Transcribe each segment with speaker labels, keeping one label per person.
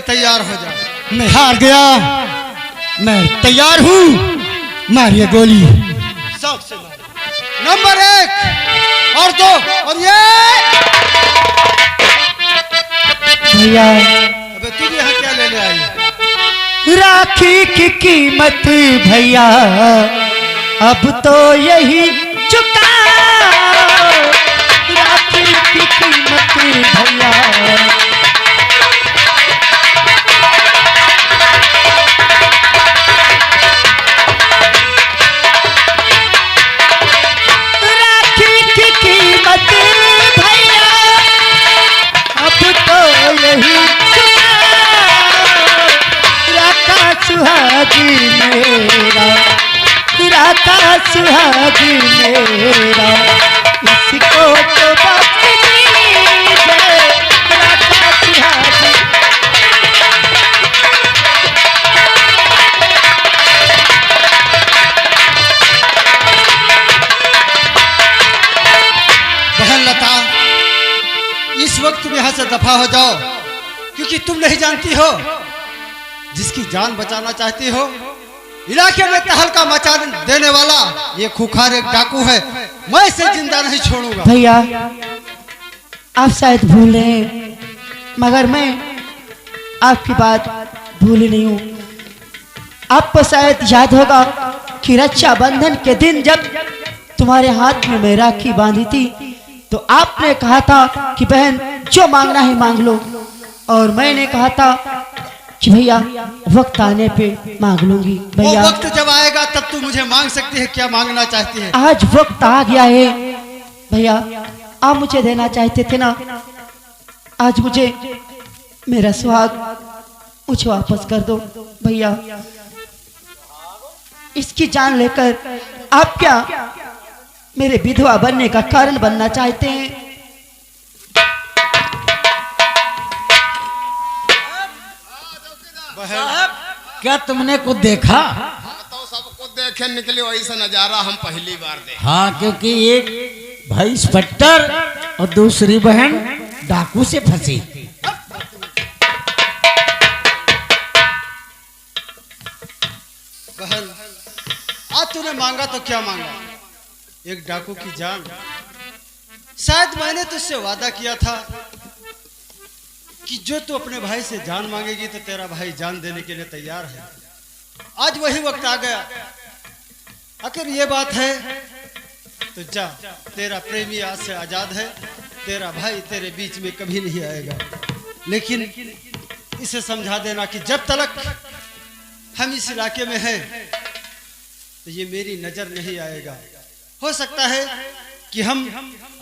Speaker 1: तैयार हो जाओ।
Speaker 2: मैं हार गया, मैं तैयार हूँ। मारिए गोली।
Speaker 1: शौक से मारो। नंबर 1 और 2 और ये।
Speaker 2: भैया
Speaker 1: अबे तू भी यहाँ क्या लेने आई?
Speaker 2: राखी की कीमत भैया अब तो यही चुका। राखी की कीमत भैया सुहागी मेरा, राका सुहागी मेरा, इसको तो बख्श दीजिए राका सुहागी।
Speaker 1: बहन लता, इस वक्त तुम यहाँ से दफा हो जाओ, क्योंकि तुम नहीं जानती हो जिसकी जान बचाना चाहती हो। इलाके में तहलका मचा देने वाला ये खुखार एक डाकू है, मैं इसे जिंदा नहीं छोड़ूंगा।
Speaker 2: भैया आप शायद भूल रहे हैं, मगर मैं आपकी बात भूली नहीं हूँ। आपको शायद याद होगा कि रक्षाबंधन के दिन जब तुम्हारे हाथ में मैं राखी बांधी थी तो आपने कहा था कि बहन जो मांगना है मांग लो, और मैंने कहा था कि भैया वक्त आने पे मांग लूंगी। भैया
Speaker 1: वो वक्त जब आएगा तब तू मुझे मांग सकती है, क्या मांगना चाहती है?
Speaker 2: आज वक्त आ गया है भैया, आप मुझे देना चाहते थे ना, आज मुझे मेरा सुहाग मुझे वापस कर दो भैया। इसकी जान लेकर आप क्या मेरे विधवा बनने का कारण बनना चाहते हैं?
Speaker 3: साहब क्या तुमने कुछ देखा?
Speaker 4: तो सबको देखे निकले वैसा नजारा हम पहली बार देखे।
Speaker 3: हाँ, क्योंकि एक भाई इंस्पेक्टर और दूसरी बहन डाकू से फंसी।
Speaker 1: बहन आज तूने मांगा तो क्या मांगा? एक डाकू की जान। शायद मैंने तुझसे वादा किया था कि जो तू अपने भाई से जान मांगेगी तो तेरा भाई जान देने के लिए तैयार है। आज वही वक्त आ गया। अगर ये बात है तो जा, तेरा प्रेमी आज से आजाद है, तेरा भाई तेरे बीच में कभी नहीं आएगा। लेकिन इसे समझा देना कि जब तक हम इस इलाके में हैं तो ये मेरी नजर नहीं आएगा। हो सकता है कि हम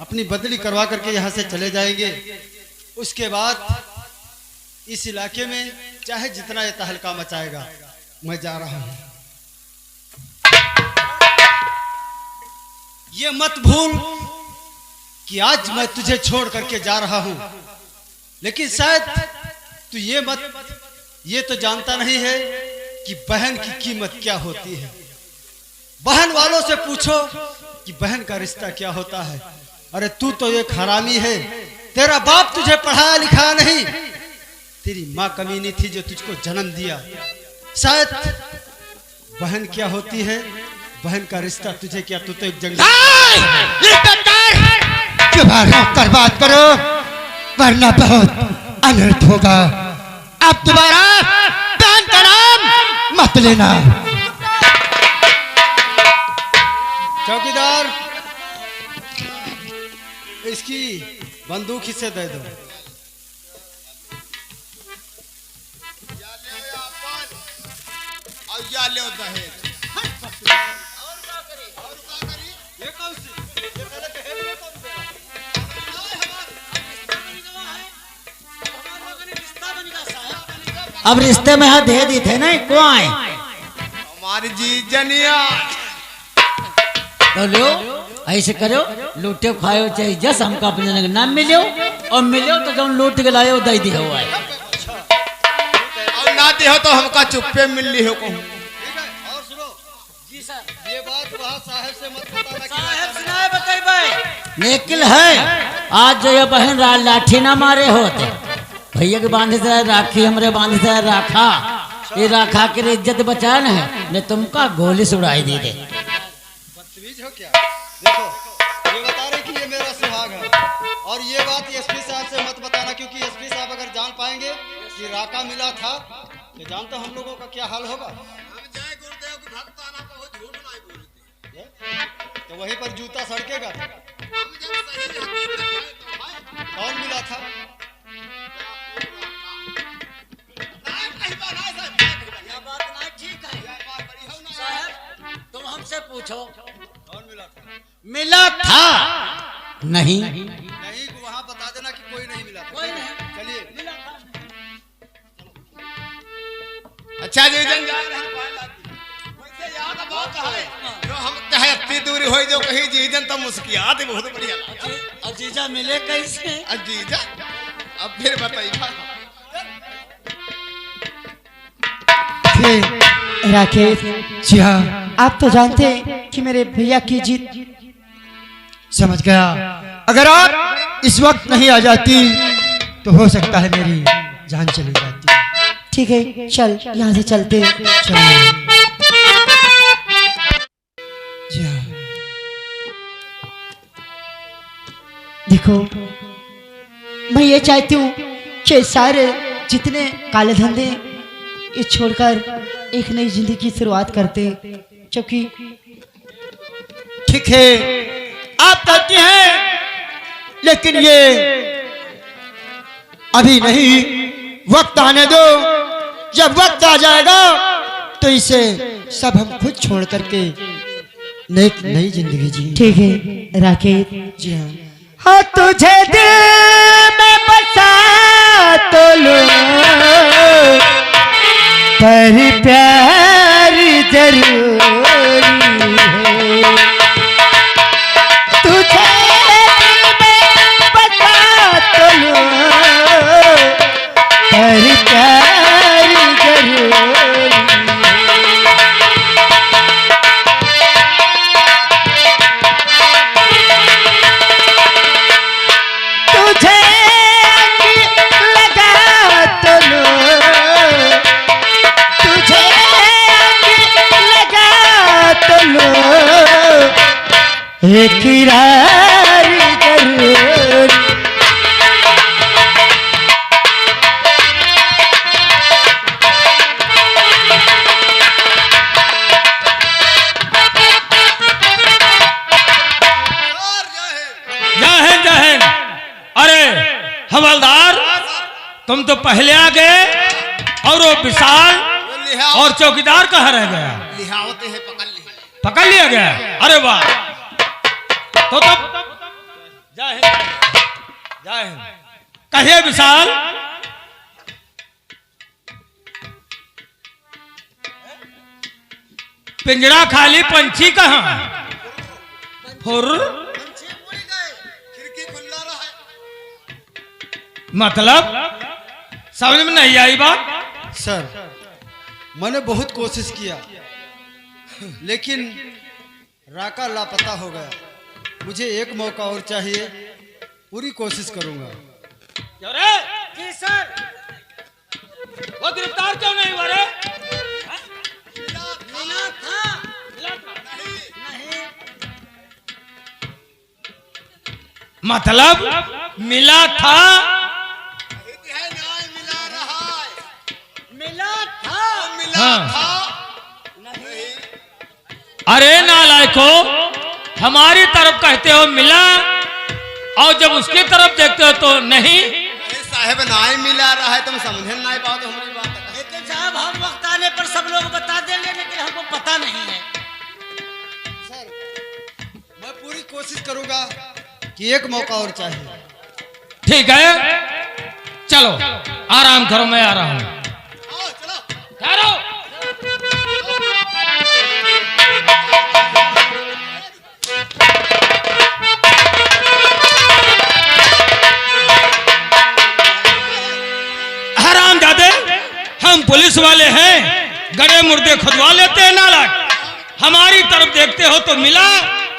Speaker 1: अपनी बदली करवा करके यहाँ से चले जाएंगे, उसके बाद इस इलाके में चाहे जितना ये तहलका मचाएगा, मैं जा रहा हूं। ये मत भूल कि आज मैं तुझे छोड़ करके जा रहा हूं, लेकिन शायद तू ये तो जानता नहीं है कि बहन की कीमत क्या होती है। बहन वालों से पूछो कि बहन का रिश्ता क्या होता है। अरे तू तो एक हरामी है, तेरा बाप तुझे पढ़ाया लिखाया नहीं, तेरी माँ कमीनी थी जो तुझको जन्म दिया। शायद बहन क्या होती है, बहन का रिश्ता तुझे क्या, तू तो एक जंगली।
Speaker 2: कर बात करो वरना बहुत अनर्थ होगा। अब दोबारा बहन का नाम मत लेना।
Speaker 1: चौकीदार, इसकी बंदूक इसे दे दो।
Speaker 4: या ले दहेज।
Speaker 3: अब रिश्ते में हाथ दे दी थे ना, को आए
Speaker 4: हमारी जी जनिया
Speaker 3: तो लो, ऐसे करो, लूटे खाओ चाहे जस हमका अपने जन नाम मिलो, और मिलो तो जब लूट के लाओ दे दी हो आए,
Speaker 4: और ना दे हो तो हमका चुप्पे मिल ली हो कहूं।
Speaker 1: और सुनो जी सर, ये बात वहाँ साहब से मत बताना।
Speaker 3: साहब सुनाए बताई भाई। लेकिन है आज जो ये बहन लाठी ना मारे होते भैया के बांधे से राखी हमरे बांधे से राखा ये राखा के इज्जत बचा न है ने तुमका गोली से उड़ाई दी दे।
Speaker 1: बदतमीज हो क्या? देखो ये बता रहे कि ये मेरा सुहाग है और ये बात एसपी साहब से मत बताना, क्योंकि एसपी साहब अगर जान पाएंगे कि राका मिला था तो जानते हम लोगों का क्या हाल होगा। तो वहीं पर जूता सड़केगा। कौन मिला था?
Speaker 3: तुम हमसे पूछो
Speaker 1: कौन मिला था?
Speaker 3: मिला था नहीं
Speaker 1: नहीं वहाँ बता देना कि कोई नहीं मिला था।
Speaker 3: कोई नहीं।
Speaker 1: चलिए
Speaker 4: अच्छा जी जन जा रहे हैं वैसे याद बहुत है जो हम कहे इतनी दूरी होई जो कहीं जीजन तो मुस्कियात ही बहुत बढ़िया लगा।
Speaker 3: अजीजा मिले कैसे?
Speaker 4: अजीजा अब फिर बताइए।
Speaker 2: राकेश
Speaker 5: जी हाँ
Speaker 2: आप तो जानते हैं कि मेरे भैया की जीत।
Speaker 5: समझ गया। अगर आप इस वक्त नहीं आ जाती तो हो सकता है मेरी जान चली जाती।
Speaker 2: ठीक है चल यहाँ से चलते हैं।
Speaker 5: चलिए। जी हाँ
Speaker 2: देखो मैं ये चाहती हूँ कि सारे जितने काले धंधे ये छोड़कर एक नई जिंदगी की शुरुआत करते हैं, क्योंकि
Speaker 5: ठीक है आप कहती हैं, लेकिन ये अभी नहीं, वक्त आने दो। जब वक्त आ जाएगा तो इसे सब हम खुद छोड़ करके नई जिंदगी जी।
Speaker 2: ठीक है राकेश।
Speaker 5: जी हाँ
Speaker 2: हाँ तुझे दिल में बसा तो लो पर प्यार जरूरी है। तुझे दिल में बसा तो लो पर प्यार जरूरी है। तुझे लगा तो लो, तुझे लगा तो लो, इकरार जरूर।
Speaker 6: जय हिंद। अरे हवलदार तुम तो पहले आ गए और वो विशाल और चौकीदार कहाँ रह गया?
Speaker 4: लिहावते हैं
Speaker 6: पकड़ लिया गया। अरे वाह। तो तब जय हिंद। जय हिंद। कहिए विशाल। पिंजरा खाली पंछी कहाँ? फुर
Speaker 4: खिड़की खुला रहा है।
Speaker 6: मतलब समझ में नहीं आई बात।
Speaker 1: सर मैंने बहुत कोशिश किया लेकिन राका लापता हो गया। मुझे एक मौका और चाहिए, पूरी कोशिश करूंगा।
Speaker 6: क्यों रे? जी सर। वो गिरफ्तार क्यों नहीं हुआ रे?
Speaker 3: मिला था
Speaker 6: मतलब मिला था।
Speaker 4: मिला रहा है।
Speaker 3: मिला था
Speaker 4: मिला
Speaker 6: हाँ।
Speaker 4: था।
Speaker 6: अरे नालायको, हमारी तरफ कहते हो मिला और जब उसकी तरफ देखते हो तो नहीं।
Speaker 4: अरे साहब ना ही मिला रहा है, तुम समझे ना पाओ तो हमारी बात है।
Speaker 3: लेकिन साहब हम वक्त आने पर सब लोग बता देंगे, लेकिन हमको पता नहीं है।
Speaker 1: सर मैं पूरी कोशिश करूंगा कि एक मौका और चाहिए।
Speaker 6: ठीक है चलो आराम करो, मैं आ रहा हूँ।
Speaker 4: आओ चलो।
Speaker 6: ठहरो। हरामजादे, हम पुलिस वाले हैं, गड़े मुर्दे खुदवा लेते हैं नालायक। हमारी तरफ देखते हो तो मिला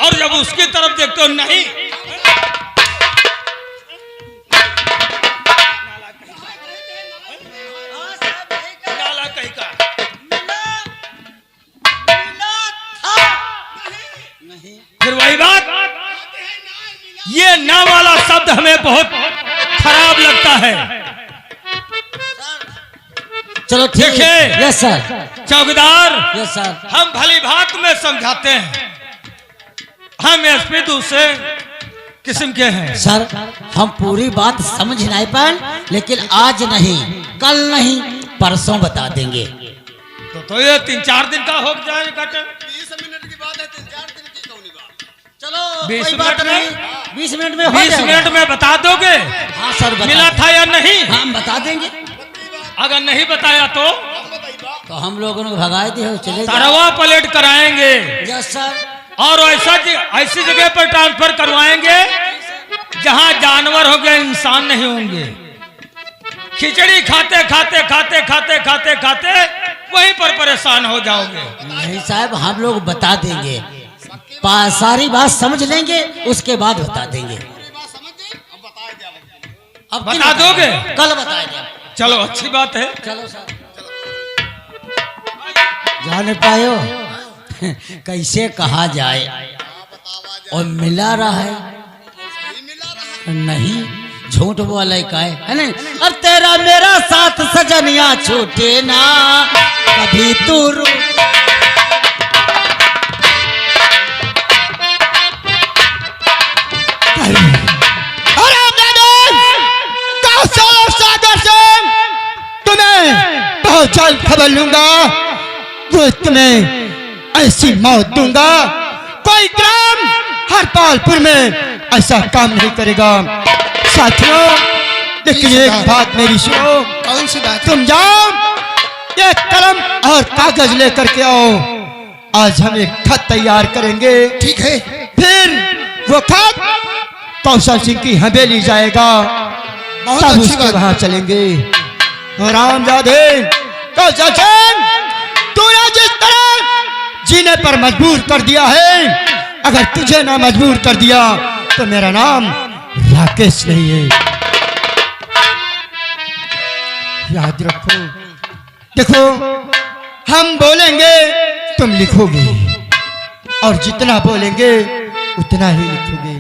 Speaker 6: और जब उसकी तरफ देखते हो नहीं। ना वाला शब्द हमें बहुत खराब लगता है।
Speaker 3: चलो ठीक है।
Speaker 6: देखिए
Speaker 3: यस सर।
Speaker 6: चौकीदार,
Speaker 3: यस सर।
Speaker 6: हम भली भांत में समझाते हैं, हम एसपी दूसरे किस्म के हैं।
Speaker 3: सर हम पूरी बात समझ नहीं पाए, लेकिन आज नहीं, कल नहीं, परसों बता देंगे।
Speaker 6: तो ये 3-4 दिन का हो जाए कट।
Speaker 4: 20 मिनट की बात है, 3-4 दिन की कौन बात।
Speaker 3: चलो
Speaker 6: 20
Speaker 3: कोई बात
Speaker 6: मिनट में?
Speaker 3: नहीं, 20 मिनट में हो
Speaker 6: 20
Speaker 3: जाएगा।
Speaker 6: मिनट में बता दोगे?
Speaker 3: हाँ सर बता
Speaker 6: मिला था या नहीं?
Speaker 3: हम बता देंगे।
Speaker 6: अगर नहीं बताया तो
Speaker 3: तो हम लोगों को भगा दिए, चले जाओ।
Speaker 6: तरवा पलेट कराएंगे
Speaker 3: यस सर।
Speaker 6: और ऐसी जगह पर ट्रांसफर करवाएंगे जहां जानवर होंगे, इंसान नहीं होंगे। खिचड़ी खाते खाते खाते खाते खाते खाते वहीं पर परेशान हो जाओगे।
Speaker 3: नहीं साहब, हम लोग बता देंगे, सारी बात समझ लेंगे, उसके बाद बता देंगे। अब
Speaker 6: बता दोगे?
Speaker 3: कल बताएंगे।
Speaker 6: चलो अच्छी बात है।
Speaker 3: चलो सर। जाने पायो कैसे कहा जाए, और मिला रहा है नहीं, झूठ बोले का है नहीं। और तेरा मेरा साथ सजनिया छूटे ना कभी तू
Speaker 5: सागर से तुम्हें बहुत जल्द खबर लूंगा, वो तुम्हें ऐसी मौत दूंगा, कोई ग्राम हरपालपुर में ऐसा काम नहीं करेगा। साथियों, लेकिन एक बात मेरी सुनो।
Speaker 4: कौन सी बात?
Speaker 5: तुम जाओ, एक कलम और कागज लेकर के आओ, आज हम एक खत तैयार करेंगे।
Speaker 4: ठीक है।
Speaker 5: फिर वो खत कौशल सिंह की हवेली जाएगा,
Speaker 4: बहुत
Speaker 5: तब
Speaker 4: अच्छी
Speaker 5: उसके
Speaker 4: बात।
Speaker 5: वहां चलेंगे। और रामजादे, कौशल सिंह, तूने जिस तरह जीने पर मजबूर कर दिया है, अगर तुझे ना मजबूर कर दिया तो मेरा नाम राकेश नहीं है, याद रखो। देखो, हम बोलेंगे तुम लिखोगे, और जितना बोलेंगे उतना ही लिखोगे।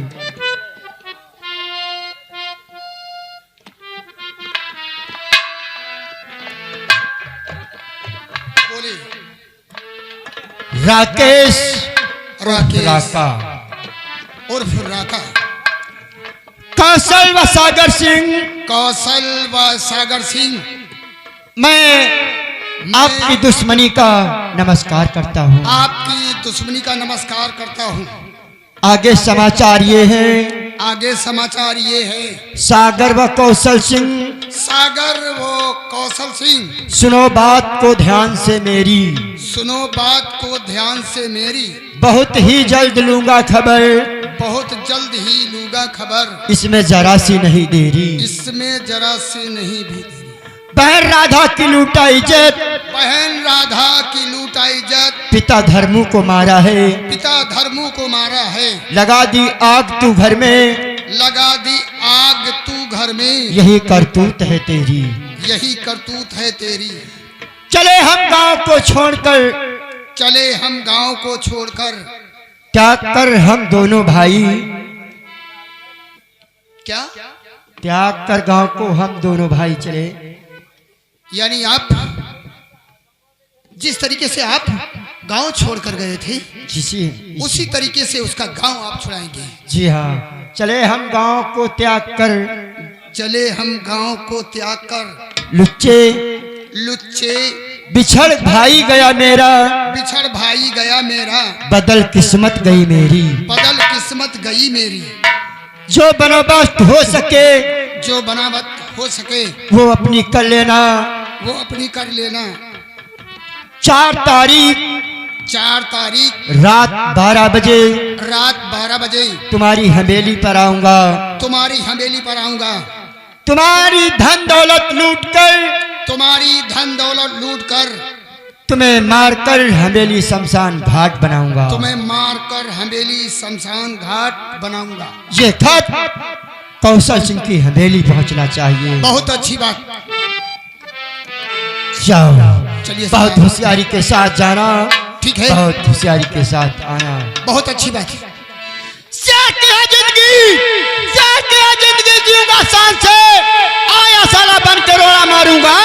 Speaker 4: बोलिए।
Speaker 5: राकेश
Speaker 4: राकेश
Speaker 5: राका,
Speaker 4: उर्फ राका,
Speaker 5: कौशल व सागर सिंह,
Speaker 4: कौशल व सागर सिंह,
Speaker 5: मैं आपकी दुश्मनी का नमस्कार करता हूँ।
Speaker 4: आपकी दुश्मनी का नमस्कार करता हूँ।
Speaker 5: आगे समाचार ये हैं,
Speaker 4: आगे समाचार ये है,
Speaker 5: सागर व कौशल सिंह,
Speaker 4: सागर वो कौशल सिंह,
Speaker 5: सुनो बात को ध्यान से मेरी,
Speaker 4: सुनो बात को ध्यान से मेरी,
Speaker 5: बहुत ही जल्द लूंगा खबर,
Speaker 4: बहुत जल्द ही लूंगा खबर,
Speaker 5: इसमें जरा सी नहीं देरी।
Speaker 4: इसमें जरा से नहीं भी देरी।
Speaker 5: बहन राधा की लूटा इज्जत,
Speaker 4: बहन राधा की लूटा इज्जत,
Speaker 5: पिता धर्मू को मारा है,
Speaker 4: पिता धर्मू को मारा है,
Speaker 5: लगा दी आग तू घर में,
Speaker 4: लगा दी आग तू घर में,
Speaker 5: यही करतूत है तेरी।
Speaker 4: यही करतूत है तेरी।
Speaker 5: चले हम गांव को छोड़कर,
Speaker 4: चले हम गांव को छोड़कर,
Speaker 5: त्याग कर हम दोनों भाई,
Speaker 4: क्या
Speaker 5: त्याग कर गांव को हम दोनों भाई चले।
Speaker 4: यानी आप जिस तरीके से आप गांव छोड़कर गए थे,
Speaker 5: जी
Speaker 4: उसी तरीके से उसका गांव आप छुड़ाएंगे।
Speaker 5: जी हाँ, चले हम गांव को त्याग कर,
Speaker 4: चले हम गांव को त्याग कर,
Speaker 5: लुच्चे
Speaker 4: लुच्चे
Speaker 5: बिछड़ भाई गया मेरा,
Speaker 4: बिछड़ भाई गया मेरा,
Speaker 5: बदल किस्मत गई मेरी,
Speaker 4: बदल किस्मत गई मेरी,
Speaker 5: जो बंदोबस्त हो सके
Speaker 4: जो बनावट हो सके
Speaker 5: वो अपनी कर लेना।
Speaker 4: वो अपनी कर लेना।
Speaker 5: 4 तारीख
Speaker 4: 4 तारीख
Speaker 5: रात 12 बजे
Speaker 4: रात 12 बजे
Speaker 5: तुम्हारी हवेली पर आऊंगा,
Speaker 4: तुम्हारी हवेली पर आऊंगा,
Speaker 5: तुम्हारी धन दौलत लूट कर,
Speaker 4: तुम्हारी धन दौलत लूट कर,
Speaker 5: तुम्हें मारकर हवेली शमशान घाट बनाऊंगा,
Speaker 4: तुम्हें मारकर हवेली शमशान घाट बनाऊंगा।
Speaker 5: ये खत कौशल सिंह की हवेली पहुंचना चाहिए।
Speaker 4: बहुत अच्छी बात।
Speaker 5: जाओ,
Speaker 4: चलिए
Speaker 5: बहुत होशियारी के साथ जाना,
Speaker 4: ठीक है,
Speaker 5: बहुत होशियारी के साथ आना।
Speaker 4: बहुत अच्छी बात है।
Speaker 5: जिंदगी जीऊंगा शान से, आया साला बन के रोड़ा मारूंगा।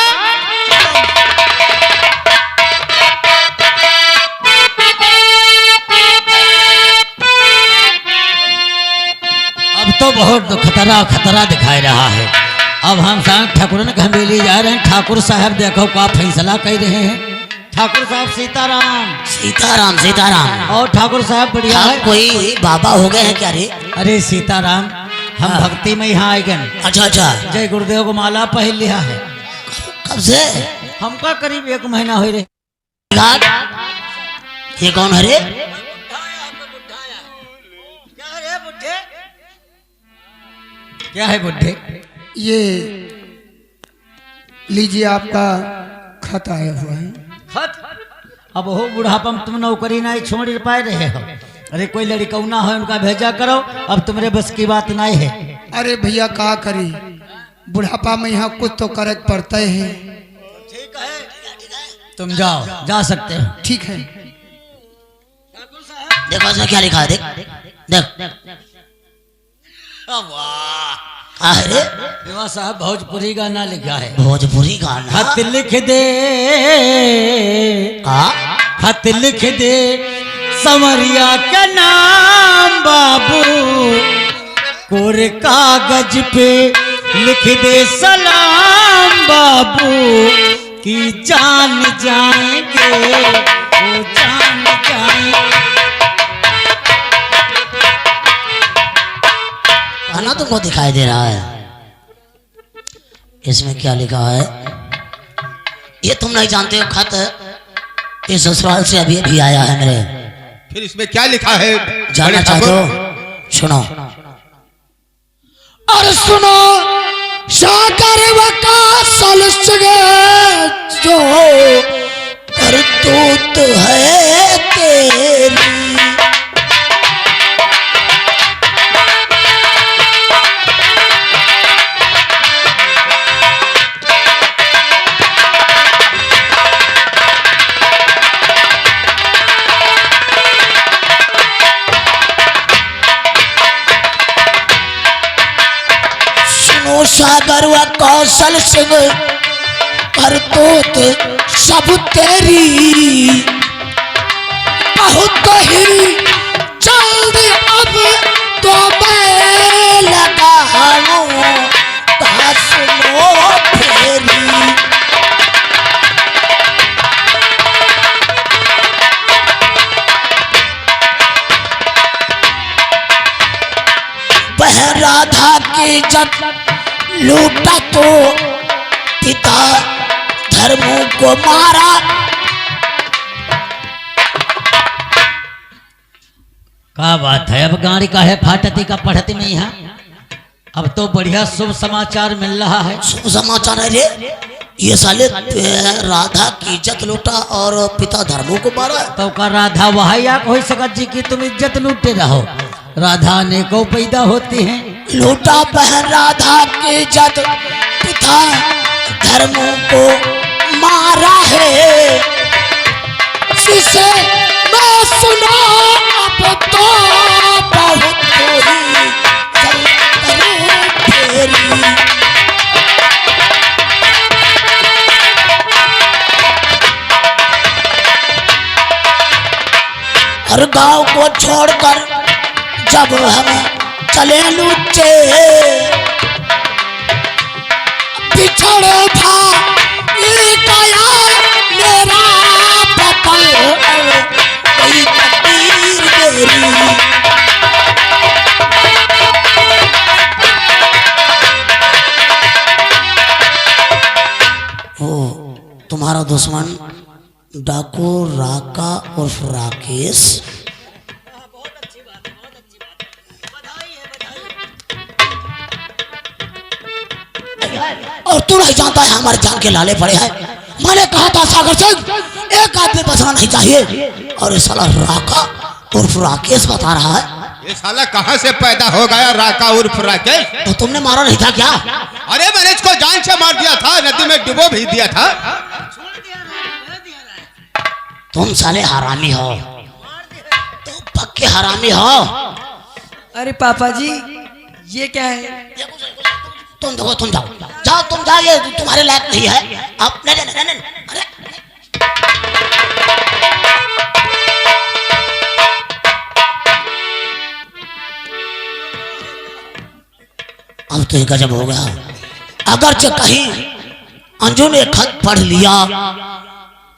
Speaker 3: अब तो बहुत खतरा दिखाई रहा है। अब हम साहब ठाकुर ने हवेली जा रहे हैं। ठाकुर साहब देखो का फैसला कर रहे हैं। ठाकुर साहब सीताराम
Speaker 7: सीताराम सीताराम।
Speaker 3: और ठाकुर साहब बढ़िया है।
Speaker 7: कोई बाबा हो गए हैं क्या रे?
Speaker 3: अरे सीताराम, हम भक्ति में यहाँ आए गए।
Speaker 7: अच्छा अच्छा।
Speaker 3: जय गुरुदेव को माला पहन लिया है।
Speaker 7: कब से?
Speaker 3: हमका करीब 1 महीना हो रहे।
Speaker 7: ये कौन है रे?
Speaker 3: क्या है बुढ़े?
Speaker 5: ये लीजिए आपका खत आया हुआ है।
Speaker 3: खत? अब हो बुढ़ापा में तुम नौकरी नहीं छोड़ पाए रहे हो। अरे कोई लड़कौना है उनका भेजा करो। अब तुम्हारे बस की बात नहीं है।
Speaker 5: अरे भैया क्या करी, बुढ़ापा में यहाँ कुछ तो करे पड़ता है।
Speaker 3: तुम जाओ, जा सकते हो।
Speaker 5: ठीक है।
Speaker 7: देखो इसमें क्या लिखा है, देख देख। अरे
Speaker 3: विवाह साहब भोजपुरी गाना लिखा है।
Speaker 7: भोजपुरी गाना?
Speaker 3: खत लिख दे, खत लिख दे संवरिया का नाम बाबू, कोरे कागज पे लिख दे सलाम बाबू, कि जान जाएंगे वो जान जाएंगे।
Speaker 7: गाना तुमको दिखाई दे रहा है? इसमें क्या लिखा है ये तुम नहीं जानते हो? खत ये ससुराल से अभी अभी आया है मेरे।
Speaker 4: फिर इसमें क्या लिखा है?
Speaker 7: जानना चाहते हो? सुनो।
Speaker 5: और सुनो सागर वकासल जो
Speaker 7: करतूत है तेरी, सागर व कौशल सिंह करतूत सब तेरी, बहुत ही जल्द अब तो मैं लगा हूँ सुनो फेरी। वह राधा की जब लूटा तो पिता धर्मों को मारा।
Speaker 3: क्या बात है? अब गाड़ी का है फाटती का पढ़ती नहीं है। अब तो बढ़िया शुभ समाचार मिल रहा है।
Speaker 7: शुभ समाचार है रे? ये साले राधा की इज्जत लूटा और पिता धर्मों को मारा।
Speaker 3: तो का राधा वही या हो सकत जी की तुम इज्जत लूटे रहो। राधा अनेकों पैदा होती हैं।
Speaker 7: लूटा बहन राधा की इज्जत, पिता धर्मों को मारा है। जिसे मैं सुना अब तो बहुत फेरी। हर गांव को छोड़कर जब हम चले लूटे, पिछड़े था गया मेरा पतल, कोई तकदीर मेरी। ओ तुम्हारा दुश्मन डाकू राका उर्फ राकेश। और तू नहीं जानता है हमारे जान के लाले पड़े हैं। मैंने कहा था सागर सिंह एक आदमी बचना नहीं चाहिए, और ये साला राका उर्फ राकेश बता रहा है।
Speaker 4: ये साला कहाँ से पैदा हो गया राका उर्फ राकेश?
Speaker 7: तो तुमने मारा नहीं था क्या?
Speaker 4: अरे मैंने इसको जान से मार दिया था, नदी में डुबो भी दिया था।
Speaker 7: तुम साले हरामी हो, तुम पक्के हरामी हो।
Speaker 2: अरे पापा जी ये क्या है?
Speaker 7: तुम देखो, तुम जाओ जाओ, तुम जाओ, ये तुम्हारे लायक नहीं है। अब नहीं नहीं नहीं, अरे अब तो ये गजब हो गया। अगर कहीं अंजू ने खत पढ़ लिया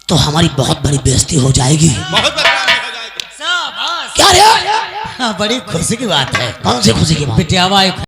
Speaker 7: तो हमारी बहुत बड़ी बेइज्जती हो जाएगी।
Speaker 4: बहुत बदनामी हो जाएगी।
Speaker 7: क्या रे?
Speaker 3: हाँ, बड़ी खुशी की बात है।
Speaker 7: कौन सी खुशी की बात?
Speaker 3: बिटियावा एक